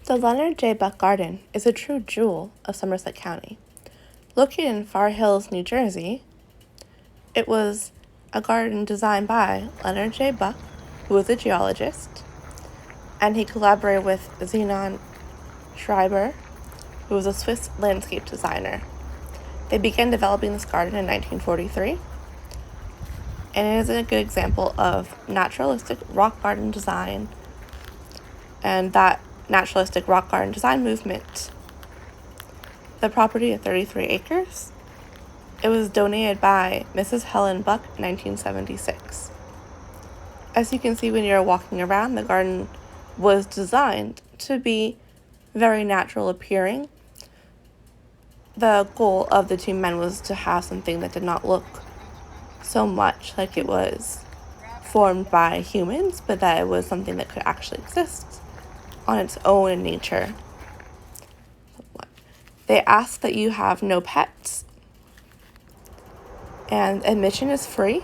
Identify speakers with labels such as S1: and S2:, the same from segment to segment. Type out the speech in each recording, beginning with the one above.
S1: The Leonard J. Buck Garden is a true jewel of Somerset County. Located in Far Hills, New Jersey, it was a garden designed by Leonard J. Buck, who was a geologist, and he collaborated with Zenon Schreiber, who was a Swiss landscape designer. They began developing this garden in 1943, and it is a good example of naturalistic rock garden design and that naturalistic rock garden design movement. The property of 33 acres. It was donated by Mrs. Helen Buck in 1976. As you can see when you're walking around, the garden was designed to be very natural appearing. The goal of the two men was to have something that did not look so much like it was formed by humans, but that it was something that could actually exist on its own in nature. They ask that you have no pets, and admission is free.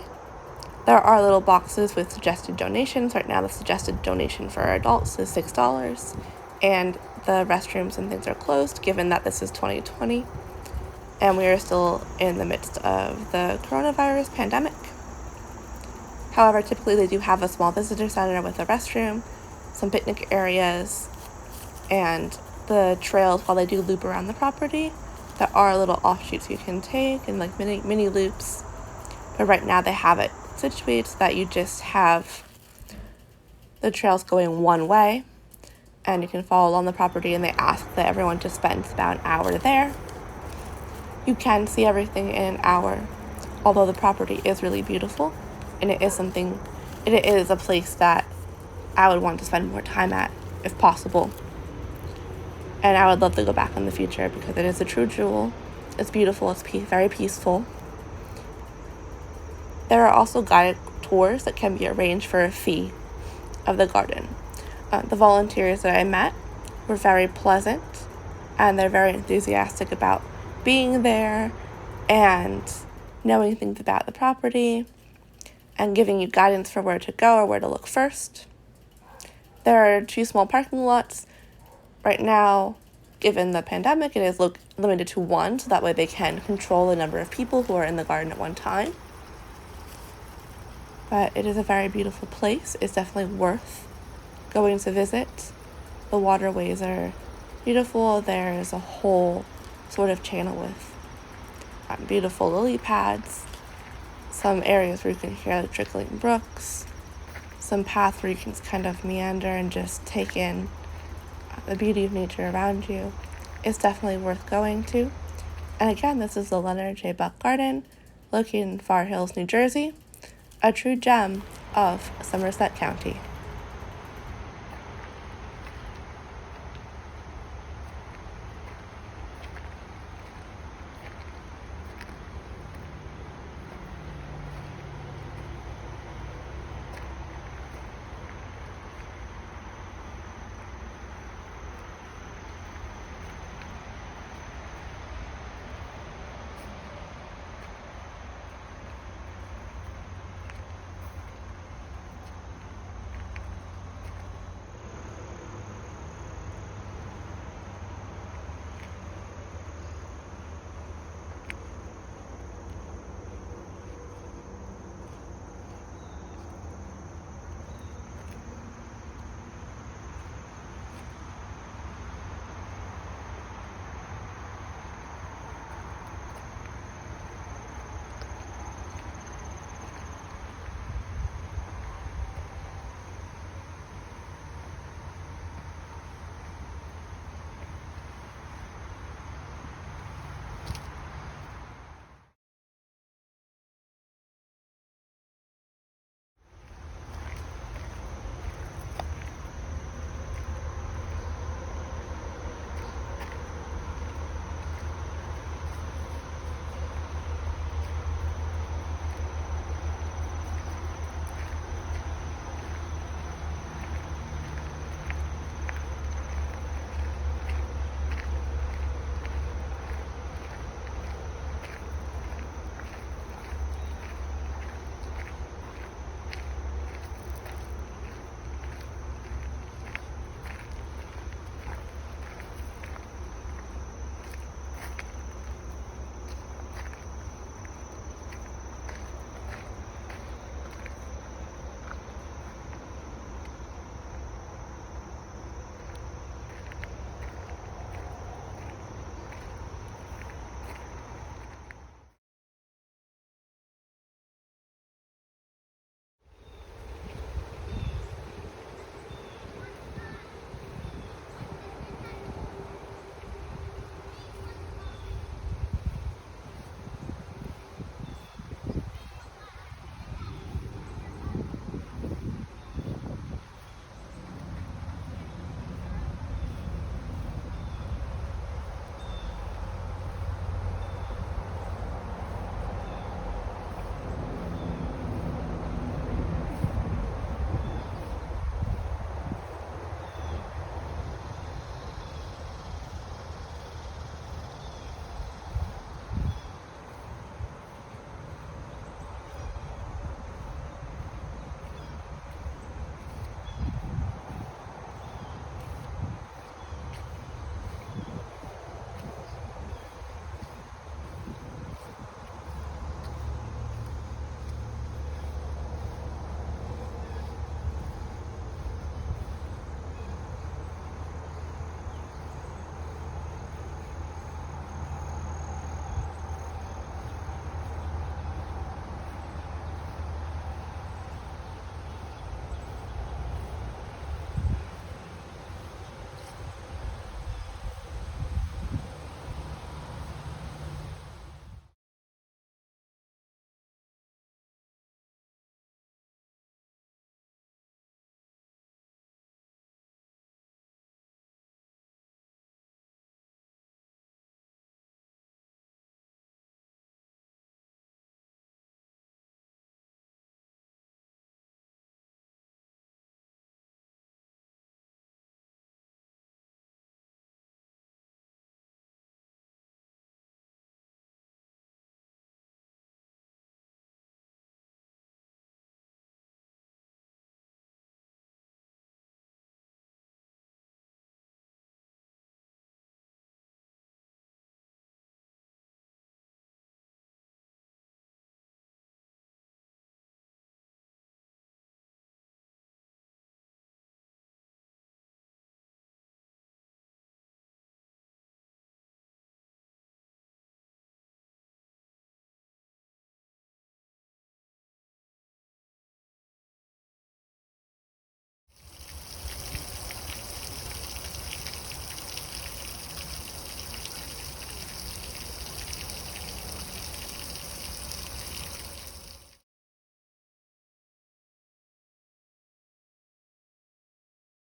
S1: There are little boxes with suggested donations. Right now the suggested donation for adults is $6, and the restrooms and things are closed given that this is 2020 and we are still in the midst of the coronavirus pandemic. However, typically they do have a small visitor center with a restroom, some picnic areas, and the trails. While they do loop around the property, there are little offshoots you can take and like mini loops. But right now they have it situated so that you just have the trails going one way and you can follow along the property, and they ask that everyone just spends about an hour there. You can see everything in an hour, although the property is really beautiful, and it is a place that I would want to spend more time at if possible. And I would love to go back in the future because it is a true jewel. It's beautiful, it's very peaceful. There are also guided tours that can be arranged for a fee of the garden. The volunteers that I met were very pleasant, and they're very enthusiastic about being there and knowing things about the property and giving you guidance for where to go or where to look first. There are 2 small parking lots. Right now, given the pandemic, it is limited to 1, so that way they can control the number of people who are in the garden at one time. But it is a very beautiful place. It's definitely worth going to visit. The waterways are beautiful. There is a whole sort of channel with beautiful lily pads, some areas where you can hear the trickling brooks, some paths where you can kind of meander and just take in the beauty of nature around you. It's definitely worth going to. And again, this is the Leonard J. Buck Garden, located in Far Hills, New Jersey, a true gem of Somerset County.